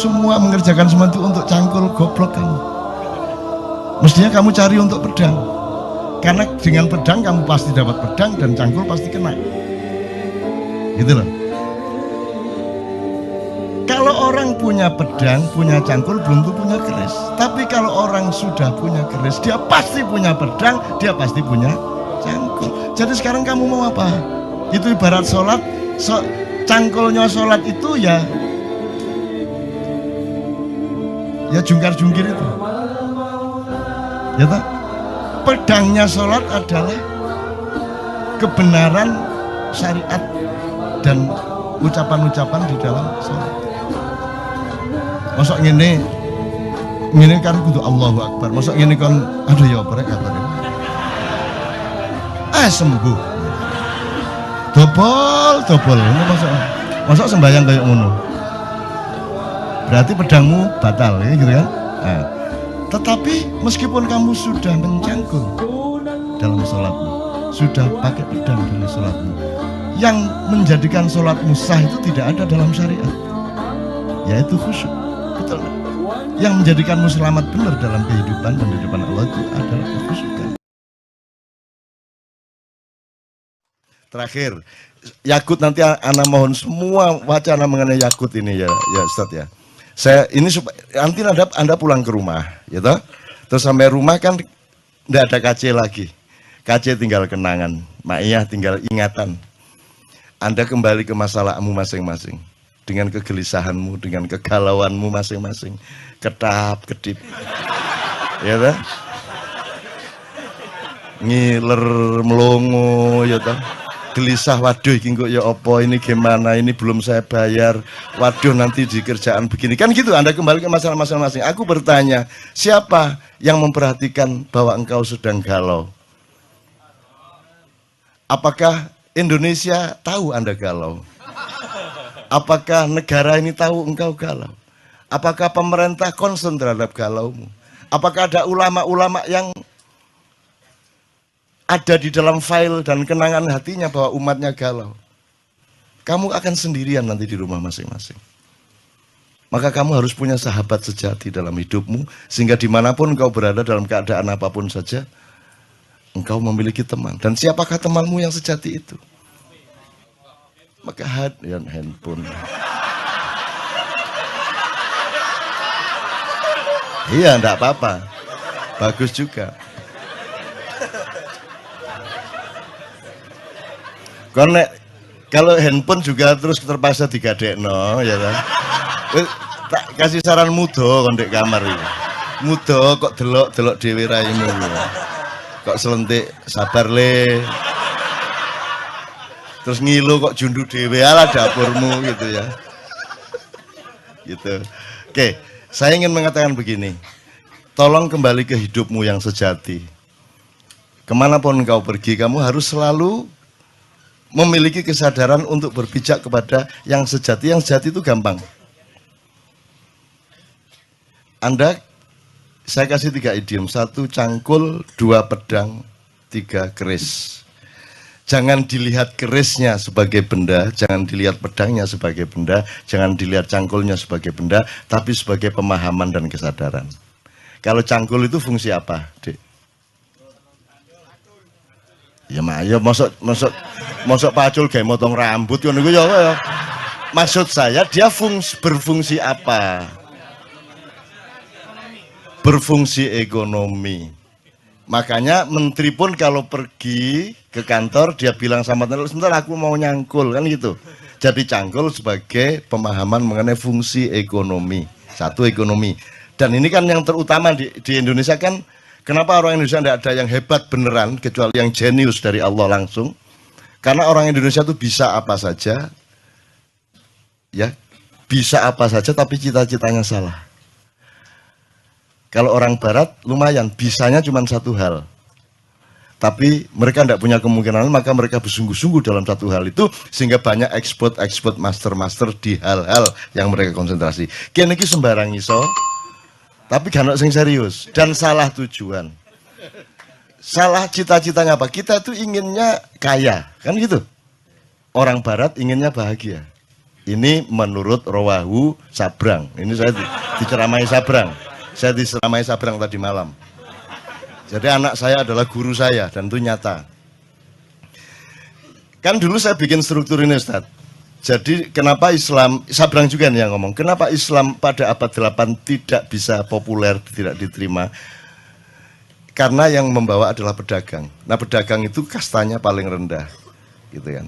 semua mengerjakan semua itu untuk cangkul, goblok kamu. Mestinya kamu cari untuk pedang, karena dengan pedang kamu pasti dapat pedang dan cangkul pasti kena, gitu loh. Kalau orang punya pedang, punya cangkul, belum tentu punya keris. Tapi kalau orang sudah punya keris, dia pasti punya pedang, dia pasti punya cangkul. Jadi sekarang kamu mau apa? Itu ibarat sholat, cangkulnya sholat itu ya jungkar-jungkir itu. Ya tak? Pedangnya sholat adalah kebenaran syariat dan ucapan-ucapan di dalam sholat. Masuk ngene kan kudu Allahu Akbar. Masuk ngene kan aduh ya apa rek kabar. Sembuh. Dobol ini masuk sembahyang kayak ngono. Berarti pedangmu batal ya gitu kan. Nah, tetapi meskipun kamu sudah mencangkul dalam sholatmu, sudah pakai pedang dalam sholatmu, yang menjadikan sholatmu sah itu tidak ada dalam syariat, yaitu khusyuk. Betul. Yang menjadikanmu selamat benar dalam kehidupan dan kehidupan Allah itu adalah kekhusyukan. Terakhir, yakut nanti anak mohon semua wacana mengenai yakut ini ya Ustadz ya. Saya ini nanti anda pulang ke rumah, ya toh? Terus sampai rumah kan tidak ada KC lagi. KC tinggal kenangan, Maiyah tinggal ingatan. Anda kembali ke masalahmu masing-masing, dengan kegelisahanmu, dengan kegalauanmu masing-masing, kedap-kedip, ya toh? Ngiler melongo, ya toh? Gelisah, waduh kok ya opo ini gimana, ini belum saya bayar, waduh nanti di kerjaan begini, kan gitu. Anda kembali ke masalah masing-masing. Aku bertanya, siapa yang memperhatikan bahwa engkau sedang galau? Apakah Indonesia tahu Anda galau? Apakah negara ini tahu engkau galau? Apakah pemerintah concern terhadap galaumu? Apakah ada ulama-ulama yang ada di dalam file dan kenangan hatinya bahwa umatnya galau? Kamu akan sendirian nanti di rumah masing-masing. Maka kamu harus punya sahabat sejati dalam hidupmu, sehingga dimanapun engkau berada dalam keadaan apapun saja, engkau memiliki teman. Dan siapakah temanmu yang sejati itu? Maka handphone. Iya, enggak apa-apa. Bagus juga. Karena kalau handphone juga terus terpaksa digadekno, ya kan? Tak kasih saran mudo kon ndek kamar iki. Mudo kok delok dhewe raimu. Kok selentik sabar le. Terus ngilu kok jundu dhewe ala dapurmu gitu ya. Gitu. Oke, saya ingin mengatakan begini. Tolong kembali ke hidupmu yang sejati. Kemanapun engkau pergi, kamu harus selalu memiliki kesadaran untuk berpijak kepada yang sejati. Yang sejati itu gampang. Saya kasih 3 idiom. 1 cangkul, 2 pedang, 3 keris. Jangan dilihat kerisnya sebagai benda, jangan dilihat pedangnya sebagai benda, jangan dilihat cangkulnya sebagai benda, tapi sebagai pemahaman dan kesadaran. Kalau cangkul itu fungsi apa, Dek? Ya masuk pacul kayak motong rambut kan itu ya. Maksud saya dia berfungsi apa? Berfungsi ekonomi. Makanya menteri pun kalau pergi ke kantor dia bilang sama teman, sebentar aku mau nyangkul kan gitu. Jadi cangkul sebagai pemahaman mengenai fungsi ekonomi. 1 ekonomi. Dan ini kan yang terutama di Indonesia kan. Kenapa orang Indonesia tidak ada yang hebat beneran kecuali yang jenius dari Allah langsung? Karena orang Indonesia itu bisa apa saja, ya bisa apa saja, tapi cita-citanya salah. Kalau orang Barat lumayan, bisanya cuma 1 hal, tapi mereka tidak punya kemungkinan, maka mereka bersungguh-sungguh dalam 1 hal itu, sehingga banyak ekspor master di hal-hal yang mereka konsentrasi. Kini sembarang iso. Tapi kan sing serius dan salah tujuan. Salah cita-citanya apa? Kita itu inginnya kaya, kan gitu. Orang Barat inginnya bahagia. Ini menurut Rawahu Sabrang. Ini saya diceramai Sabrang. Saya diceramai Sabrang tadi malam. Jadi anak saya adalah guru saya dan itu nyata. Kan dulu saya bikin struktur ini Ustaz. Jadi kenapa Islam, Sabrang juga nih yang ngomong, kenapa Islam pada abad 8 tidak bisa populer, tidak diterima? Karena yang membawa adalah pedagang. Nah pedagang itu kastanya paling rendah, gitu kan.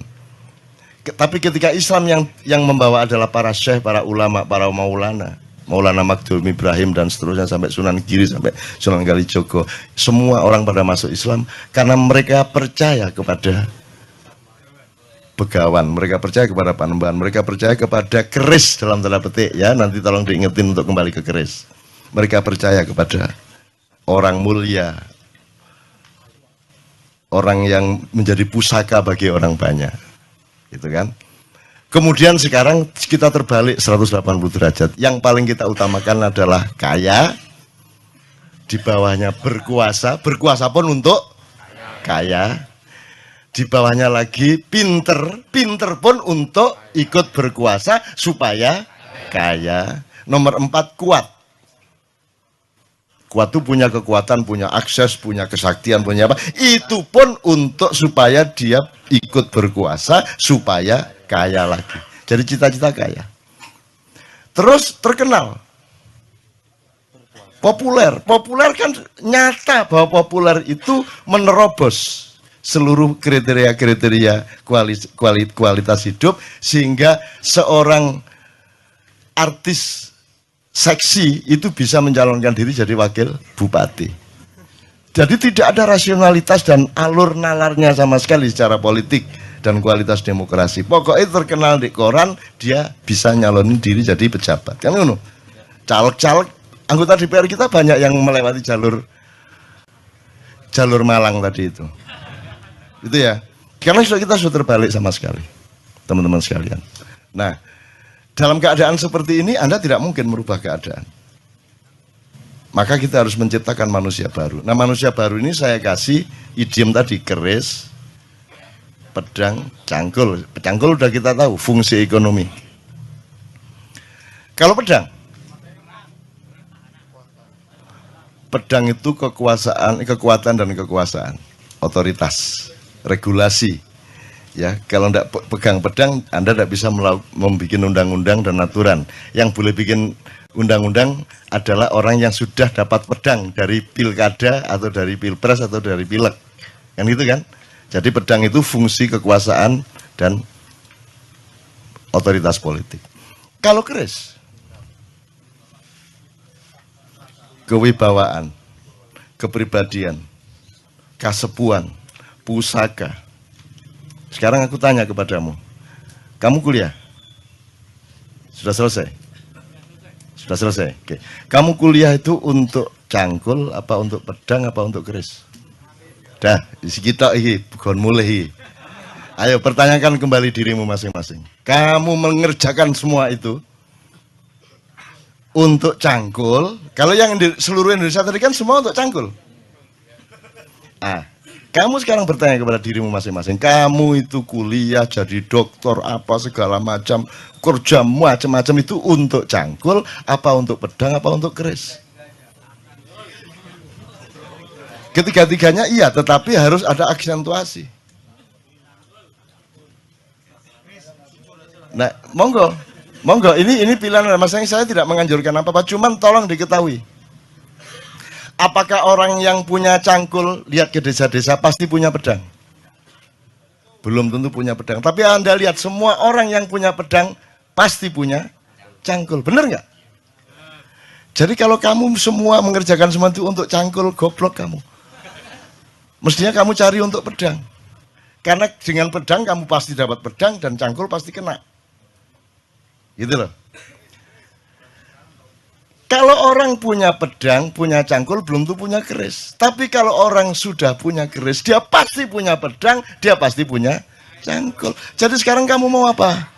Tapi ketika Islam yang membawa adalah para syekh, para ulama, para maulana, Maulana Magdum Ibrahim dan seterusnya sampai Sunan Giri, sampai Sunan Kalijogo, semua orang pada masuk Islam karena mereka percaya kepada begawan, mereka percaya kepada Panembahan, mereka percaya kepada keris dalam tanda petik ya, nanti tolong diingetin untuk kembali ke keris. Mereka percaya kepada orang mulia, orang yang menjadi pusaka bagi orang banyak. Gitu kan. Kemudian sekarang kita terbalik 180 derajat. Yang paling kita utamakan adalah kaya, di bawahnya berkuasa, berkuasa pun untuk kaya. Di bawahnya lagi pinter, pinter pun untuk ikut berkuasa supaya kaya. Nomor 4 kuat. Kuat itu punya kekuatan, punya akses, punya kesaktian, punya apa. Itu pun untuk supaya dia ikut berkuasa, supaya kaya lagi. Jadi cita-cita kaya. Terus terkenal. Populer. Populer kan nyata bahwa populer itu menerobos seluruh kriteria-kriteria kualitas hidup. Sehingga seorang artis seksi itu bisa mencalonkan diri jadi wakil bupati. Jadi tidak ada rasionalitas dan alur nalarnya sama sekali secara politik dan kualitas demokrasi. Pokoknya terkenal di koran, dia bisa nyalonin diri jadi pejabat. Kan ngono. Caleg-caleg anggota DPR kita banyak yang melewati jalur Malang tadi itu. Itu ya. Karena kita sudah terbalik sama sekali, teman-teman sekalian. Nah, dalam keadaan seperti ini Anda tidak mungkin merubah keadaan. Maka kita harus menciptakan manusia baru. Nah manusia baru ini saya kasih idiom tadi, keris, pedang, cangkul. Cangkul udah kita tahu, fungsi ekonomi. Kalau pedang itu kekuatan dan kekuasaan, otoritas, regulasi. Ya, kalau tidak pegang pedang, Anda tidak bisa membuat undang-undang dan aturan. Yang boleh bikin undang-undang adalah orang yang sudah dapat pedang dari pilkada atau dari pilpres atau dari pileg. Kan gitu kan? Jadi pedang itu fungsi kekuasaan dan otoritas politik. Kalau keris, kewibawaan, kepribadian, kasepuan, pusaka. Sekarang aku tanya kepadamu, kamu kuliah? Sudah selesai? Sudah selesai? Oke. Kamu kuliah itu untuk cangkul, apa untuk pedang, apa untuk keris? Dah, isi kita ini, bukan mulai. Ayo pertanyakan kembali dirimu masing-masing. Kamu mengerjakan semua itu untuk cangkul. Kalau yang di seluruh Indonesia tadi kan semua untuk cangkul. Kamu sekarang bertanya kepada dirimu masing-masing, kamu itu kuliah jadi dokter apa segala macam, kerja macam-macam itu untuk cangkul, apa untuk pedang, apa untuk keris? Ketiga-tiganya iya, tetapi harus ada aksentuasi. Nah, monggo, ini pilihan masing-masing. Saya tidak menganjurkan apa-apa, cuman tolong diketahui. Apakah orang yang punya cangkul, lihat ke desa-desa, pasti punya pedang? Belum tentu punya pedang. Tapi Anda lihat, semua orang yang punya pedang, pasti punya cangkul. Benar nggak? Jadi kalau kamu semua mengerjakan semua itu untuk cangkul, goblok kamu. Mestinya kamu cari untuk pedang. Karena dengan pedang, kamu pasti dapat pedang, dan cangkul pasti kena. Gitu loh. Kalau orang punya pedang, punya cangkul, belum tentu punya keris. Tapi kalau orang sudah punya keris, dia pasti punya pedang, dia pasti punya cangkul. Jadi sekarang kamu mau apa?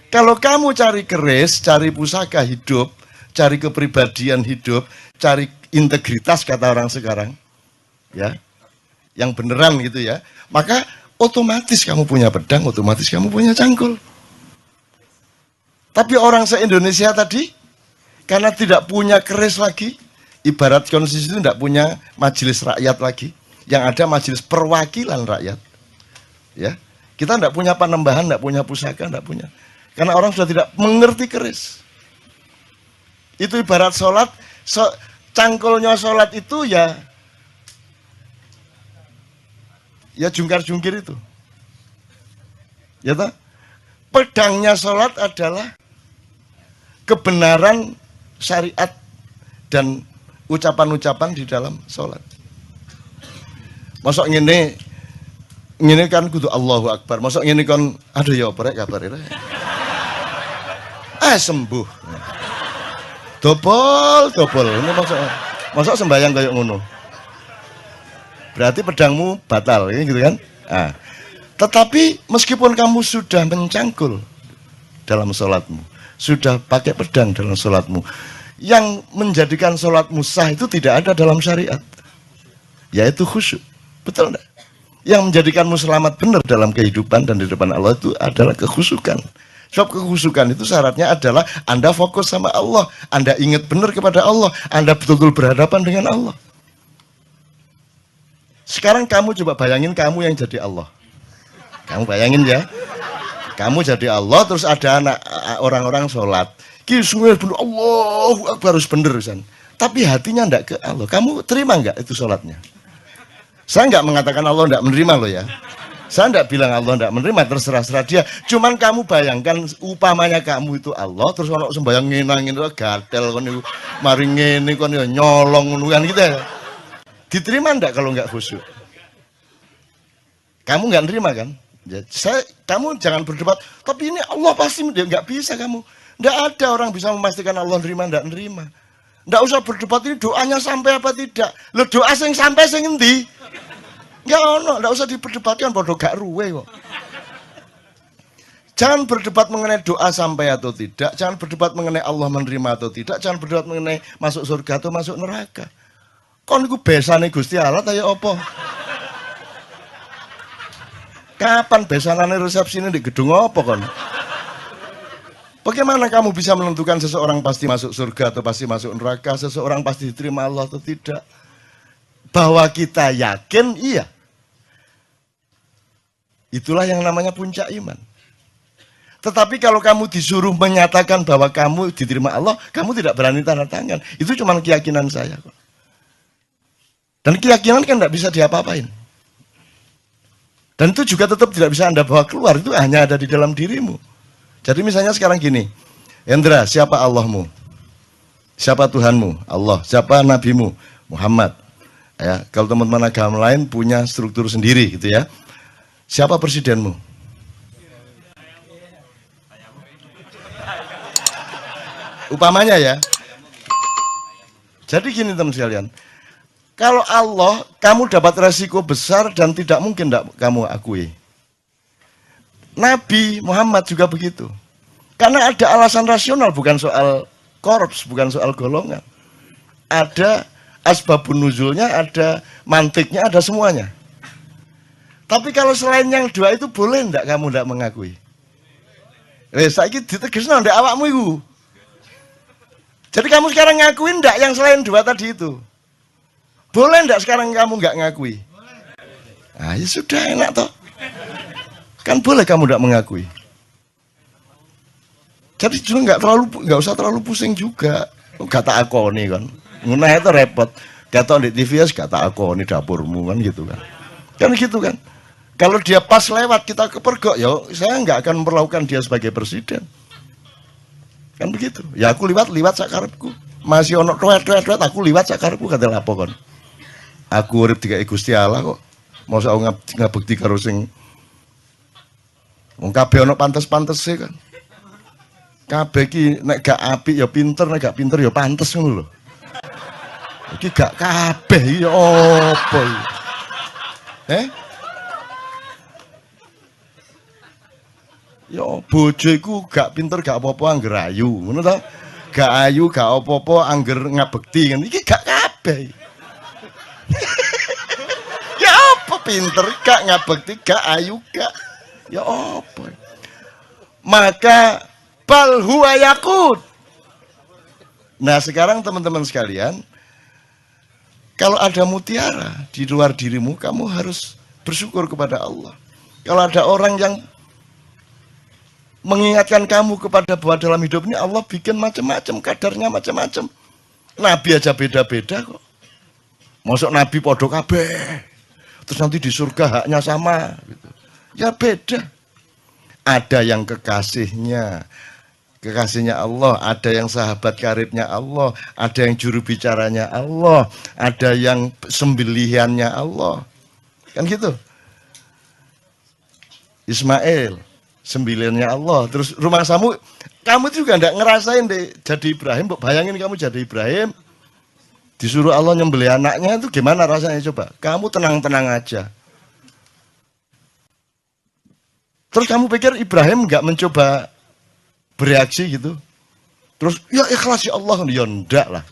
Kalau kamu cari keris, cari pusaka hidup, cari kepribadian hidup, cari integritas kata orang sekarang, ya, yang beneran gitu ya, maka otomatis kamu punya pedang, otomatis kamu punya cangkul. Tapi orang se-Indonesia tadi, karena tidak punya keris lagi, ibarat konstitusi itu tidak punya majelis rakyat lagi, yang ada majelis perwakilan rakyat. Ya, kita tidak punya panembahan, tidak punya pusaka, tidak punya. Karena orang sudah tidak mengerti keris. Itu ibarat sholat, cangkulnya sholat itu ya jungkar-jungkir itu. Ya toh? Pedangnya sholat adalah kebenaran syariat dan ucapan-ucapan di dalam sholat. Masuk ngene kan kudu Allahu Akbar. Masuk ngene kan aduh ya apa rek kabar rek. Sembuh. Dobol. Ini masuk sembahyang kayak ngono. Berarti pedangmu batal gitu kan? Tetapi meskipun kamu sudah mencangkul dalam sholatmu, sudah pakai pedang dalam sholatmu, yang menjadikan sholatmu sah itu tidak ada dalam syariat, yaitu khusyuk. Betul enggak? Yang menjadikanmu selamat benar dalam kehidupan dan di depan Allah itu adalah kekhusyukan. Sebab kekhusyukan itu syaratnya adalah Anda fokus sama Allah, Anda ingat benar kepada Allah, Anda betul-betul berhadapan dengan Allah. Sekarang kamu coba bayangin kamu yang jadi Allah. Kamu bayangin ya, kamu jadi Allah, terus ada anak orang-orang sholat, kisungnya bener Allahu Akbar harus bener kan. Tapi hatinya ndak ke Allah. Kamu terima nggak itu sholatnya? Saya nggak mengatakan Allah ndak menerima loh ya. Saya ndak bilang Allah ndak menerima, terserah dia. Cuman kamu bayangkan upamanya kamu itu Allah, terus kalau sembahyang ngenangin itu gatel kan itu, mari ngene kan ya nyolong kan gitu ya. Diterima ndak kalau nggak khusyuk? Kamu nggak nerima kan? Kamu jangan berdebat, tapi ini Allah pasti nggak bisa kamu. Nggak ada orang bisa memastikan Allah nerima nggak nerima. Nggak usah berdebat ini doanya sampai apa tidak. Lo doa sing sampai sing endi? Nggak usah diperdebatkan, bodoh gak ruwe kok. Jangan berdebat mengenai doa sampai atau tidak, jangan berdebat mengenai Allah menerima atau tidak, jangan berdebat mengenai masuk surga atau masuk neraka. Kon iku besane Gusti Allah ta ya apa? Kapan besanane resepsi ini di gedung apa kon? Bagaimana kamu bisa menentukan seseorang pasti masuk surga atau pasti masuk neraka, seseorang pasti diterima Allah atau tidak? Bahwa kita yakin, iya. Itulah yang namanya puncak iman. Tetapi kalau kamu disuruh menyatakan bahwa kamu diterima Allah, kamu tidak berani tanda tangan. Itu cuma keyakinan saya kok. Dan keyakinan kan tidak bisa diapa-apain. Dan itu juga tetap tidak bisa Anda bawa keluar, itu hanya ada di dalam dirimu. Jadi misalnya sekarang gini, Hendra, siapa Allahmu? Siapa Tuhanmu? Allah. Siapa Nabimu? Muhammad. Ya, kalau teman-teman agama lain punya struktur sendiri gitu ya. Siapa presidenmu? Upamanya ya. Jadi gini teman sekalian. Kalau Allah, kamu dapat resiko besar dan tidak mungkin kamu akui. Nabi Muhammad juga begitu. Karena ada alasan rasional, bukan soal korps, bukan soal golongan. Ada asbabun nuzulnya, ada mantiknya, ada semuanya. Tapi kalau selain yang dua itu boleh enggak kamu enggak mengakui? Saiki ditegesno ndak awakmu iku. Jadi kamu sekarang ngakuin enggak yang selain dua tadi itu? Boleh enggak sekarang kamu enggak ngakui? Nah, ya sudah enak toh. Kan boleh kamu enggak mengakui. Jadi juga enggak usah terlalu pusing juga. Gak tak akoni kan. Ngono itu repot. Kata di TV gak tak akoni dapurmu kan gitu kan. Kan gitu kan. Kalau dia pas lewat kita kepergok, ya saya nggak akan memperlakukan dia sebagai presiden. Kan begitu. Ya aku liwat sakarepku. Masih ono tuet aku liwat sakarepku kata lapo kon. Aku urip dikai Gusti Allah kok. Mosok ngabekti karo sing wong kabeh ono pantes-pantese kan. Kabeh iki nek gak apik ya pinter, nek gak pinter ya pantes ngono lho. Iki gak kabeh ya apa iki? Ya bojo iku gak pinter gak apa-apa angger ayu, ngono ta? Gak ayu gak apa-apa angger ngabekti kan. Iki gak kabeh. Ya apa pinter gak ngabekti gak ayu gak. Ya apa. Maka bal huwa yakut. Nah sekarang teman-teman sekalian, kalau ada mutiara di luar dirimu, kamu harus bersyukur kepada Allah. Kalau ada orang yang mengingatkan kamu kepada bahwa dalam hidup ini Allah bikin macam-macam, kadarnya macam-macam. Nabi aja beda-beda kok. Masuk Nabi podo kabeh. Terus nanti di surga haknya sama gitu. Ya beda. Ada yang kekasihnya Allah, ada yang sahabat karibnya Allah, ada yang juru bicaranya Allah, ada yang sembelihannya Allah. Kan gitu. Ismail sembilannya Allah. Terus rumah kamu juga enggak ngerasain deh jadi Ibrahim. Bayangin kamu jadi Ibrahim, disuruh Allah nyembelih anaknya, itu gimana rasanya coba? Kamu tenang-tenang aja. Terus kamu pikir Ibrahim enggak mencoba bereaksi gitu? Terus ya ikhlas ya Allah, ya enggak lah.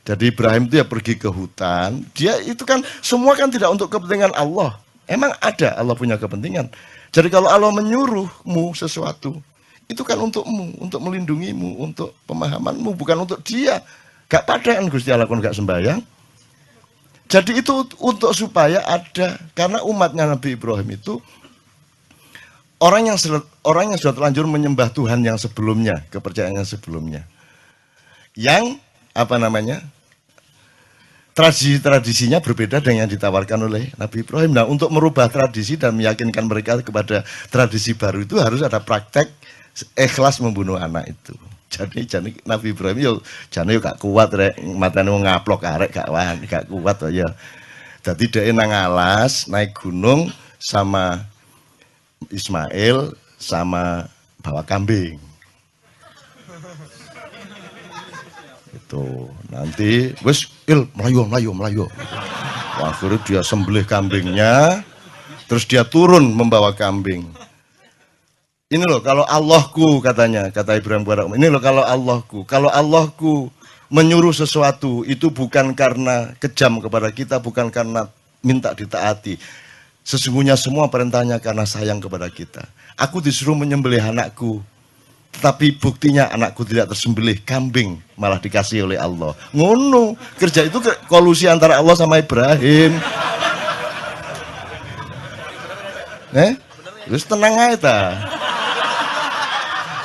Jadi Ibrahim itu ya pergi ke hutan. Dia itu kan semua kan tidak untuk kepentingan Allah. Emang ada Allah punya kepentingan. Jadi kalau Allah menyuruhmu sesuatu, itu kan untukmu, untuk melindungimu, untuk pemahamanmu, bukan untuk dia. Gak padaan Gusti Allah kon gak sembahyang. Jadi itu untuk supaya ada, karena umatnya Nabi Ibrahim itu orang yang sudah terlanjur menyembah Tuhan yang sebelumnya, kepercayaan yang sebelumnya. Yang tradisi-tradisinya berbeda dengan yang ditawarkan oleh Nabi Ibrahim. Nah, untuk merubah tradisi dan meyakinkan mereka kepada tradisi baru itu harus ada praktek ikhlas membunuh anak itu. Jadi Nabi Ibrahim yo gak kuat rek, matane ngaplok arek gak kuat ya. Dadi dhek nang alas, naik gunung sama Ismail sama bawa kambing. Itu nanti wis melayu. Akhirnya dia sembelih kambingnya, terus dia turun membawa kambing. Ini loh kalau Allahku katanya, kata Ibrahim kepada Umar, ini loh kalau Allahku menyuruh sesuatu itu bukan karena kejam kepada kita, bukan karena minta ditaati. Sesungguhnya semua perintahnya karena sayang kepada kita. Aku disuruh menyembelih anakku, tetapi buktinya anakku tidak tersembelih, kambing malah dikasih oleh Allah. Ngono, kerja itu kolusi antara Allah sama Ibrahim. Terus tenang aja ta.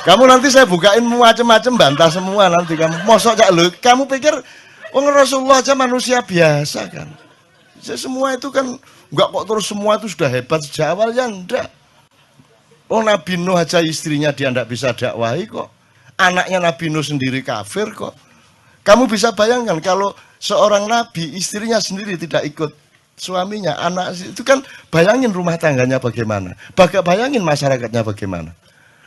Kamu nanti saya bukain macam-macam bantah semua nanti kamu. Mosok cak lu, kamu pikir Rasulullah aja manusia biasa kan? Semua itu kan enggak kok terus semua itu sudah hebat sejak awal ya enggak. Nabi Nuh aja istrinya dia enggak bisa dakwahi kok. Anaknya Nabi Nuh sendiri kafir kok. Kamu bisa bayangkan kalau seorang nabi istrinya sendiri tidak ikut suaminya, anak itu kan bayangin rumah tangganya bagaimana. Bayangin masyarakatnya bagaimana.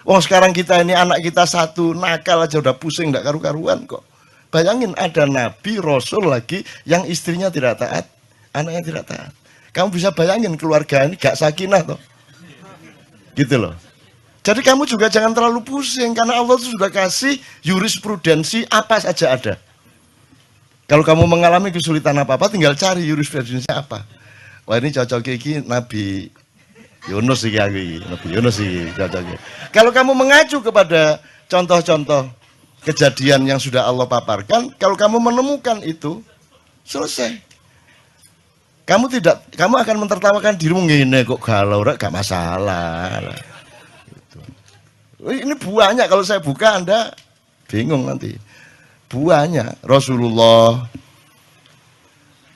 Sekarang kita ini anak kita satu nakal aja udah pusing enggak karu-karuan kok. Bayangin ada nabi, rasul lagi yang istrinya tidak taat, anaknya tidak taat. Kamu bisa bayangin keluarga ini gak sakinah toh. Gitu loh. Jadi kamu juga jangan terlalu pusing karena Allah itu sudah kasih jurisprudensi apa saja ada. Kalau kamu mengalami kesulitan apa-apa tinggal cari jurisprudensi apa. Wah ini cocok iki Nabi Yunus iki Nabi Yunus iki cocok. Kalau kamu mengacu kepada contoh-contoh kejadian yang sudah Allah paparkan, kalau kamu menemukan itu selesai. Kamu akan mentertawakan dirimu ngene kok galau gak masalah. Gitu. Ini buahnya kalau saya buka Anda bingung nanti. Buahnya Rasulullah,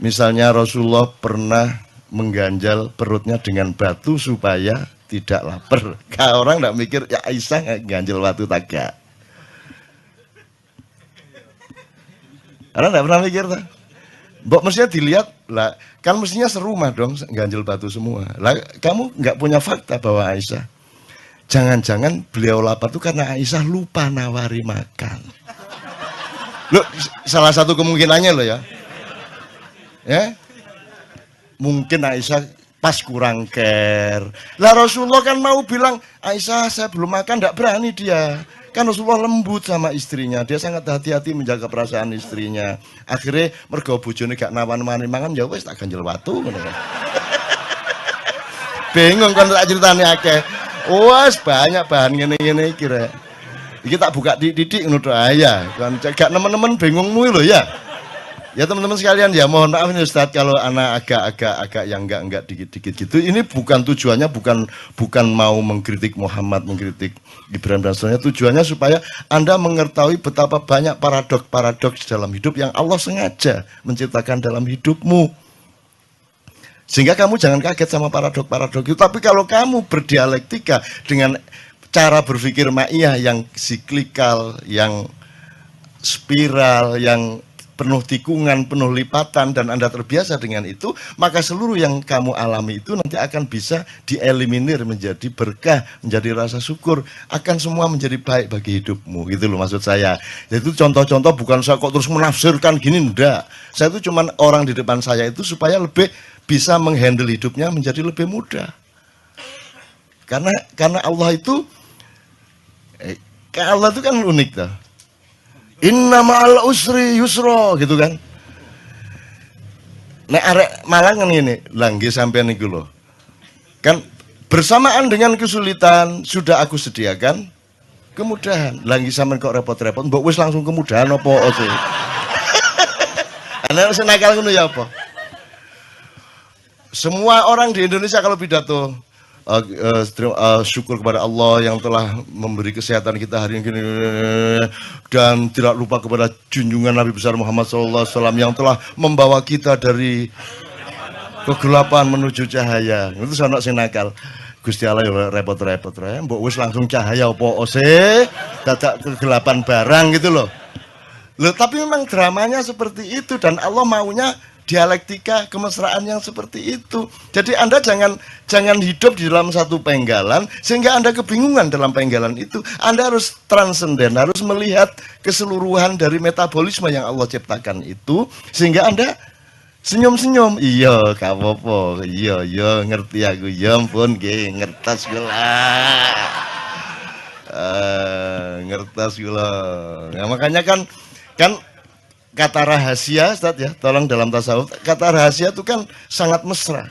misalnya Rasulullah pernah mengganjal perutnya dengan batu supaya tidak lapar. Kalau orang tidak mikir ya Aisyah ganjal batu tagak. Orang tidak pernah mikir tak? Mbok mestinya dilihat lah, kan mestinya serumah dong ganjil batu semua. Lah kamu nggak punya fakta bahwa Aisyah, jangan-jangan beliau lapar itu karena Aisyah lupa nawari makan. Loh, salah satu kemungkinannya loh ya. Ya. Mungkin Aisyah pas kurang care. Lah Rasulullah kan mau bilang, Aisyah saya belum makan, enggak berani dia. Kan Rasulullah lembut sama istrinya, dia sangat hati-hati menjaga perasaan istrinya. Akhirnya mergo bojone gak nawan-nawani mangan ya wis tak ganjel watu ngono. Bingung kan tak ceritane akeh. Wes banyak bahan ngene-ngene kira. Iki tak buka didik ngono ya. Kan gak nemen-nemen bingungmu lho ya. Ya teman-teman sekalian ya mohon maaf nih Ustadz kalau anak agak yang enggak dikit-dikit gitu. Ini bukan tujuannya bukan mau mengkritik Muhammad, mengkritik Ibrahim dan sebagainya. Tujuannya supaya Anda mengetahui betapa banyak paradoks dalam hidup yang Allah sengaja menciptakan dalam hidupmu. Sehingga kamu jangan kaget sama paradoks itu. Tapi kalau kamu berdialektika dengan cara berpikir ma'iyah yang siklikal, yang spiral, yang penuh tikungan, penuh lipatan, dan Anda terbiasa dengan itu, maka seluruh yang kamu alami itu nanti akan bisa dieliminir menjadi berkah, menjadi rasa syukur, akan semua menjadi baik bagi hidupmu, gitu loh maksud saya. Jadi contoh-contoh bukan saya kok terus menafsirkan gini, enggak. Saya itu cuman orang di depan saya itu supaya lebih bisa menghandle hidupnya menjadi lebih mudah. Karena Allah itu kan unik tuh. Inna ma'al usri yusro gitu kan. Nek arek Malang kan ini langgi sampean niku lho. Kan bersamaan dengan kesulitan sudah aku sediakan kemudahan. Langgi sampean kok repot-repot, mbok wis langsung kemudahan apa sih? Ana sing nakal ngono ya apa? Semua orang di Indonesia kalau pidato syukur kepada Allah yang telah memberi kesehatan kita hari ini dan tidak lupa kepada junjungan Nabi besar Muhammad SAW yang telah membawa kita dari kegelapan menuju cahaya. Itu sono sing nakal. Gusti Allah ya repot-repot mbok wis langsung cahaya opo sih dadak kegelapan barang gitu loh. Loh tapi memang dramanya seperti itu dan Allah maunya dialektika kemesraan yang seperti itu. Jadi Anda jangan hidup di dalam satu penggalan sehingga Anda kebingungan dalam penggalan itu. Anda harus transenden, harus melihat keseluruhan dari metabolisme yang Allah ciptakan itu sehingga Anda senyum-senyum. Iya, gak apa-apa. Iya, ngerti aku. Ya ampun, ngertas gula. Ngertas gula. Nah, makanya kan kata rahasia, Ustaz ya, tolong dalam tasawuf, kata rahasia itu kan sangat mesra.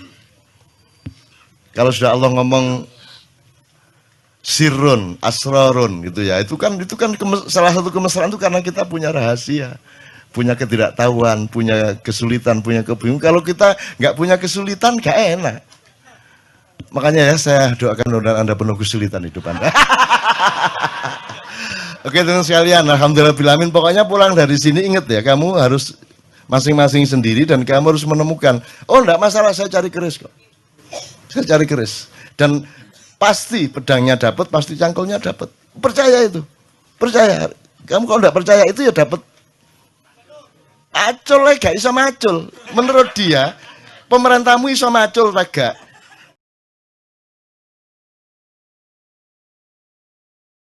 Kalau sudah Allah ngomong sirrun, asrarun gitu ya, itu kan salah satu kemesraan itu karena kita punya rahasia, punya ketidaktahuan, punya kesulitan, punya kebingungan. Kalau kita nggak punya kesulitan, nggak enak. Makanya ya saya doakan Anda penuh kesulitan hidup Anda. Oke teman sekalian, alhamdulillah, pokoknya pulang dari sini ingat ya, kamu harus masing-masing sendiri dan kamu harus menemukan, oh enggak masalah saya cari keris kok. Saya cari keris. Dan pasti pedangnya dapat, pasti cangkulnya dapat. Percaya itu. Percaya. Kamu kalau enggak percaya itu ya dapat. Acul gak bisa macul. Menurut dia, pemerintahmu iso macul gak?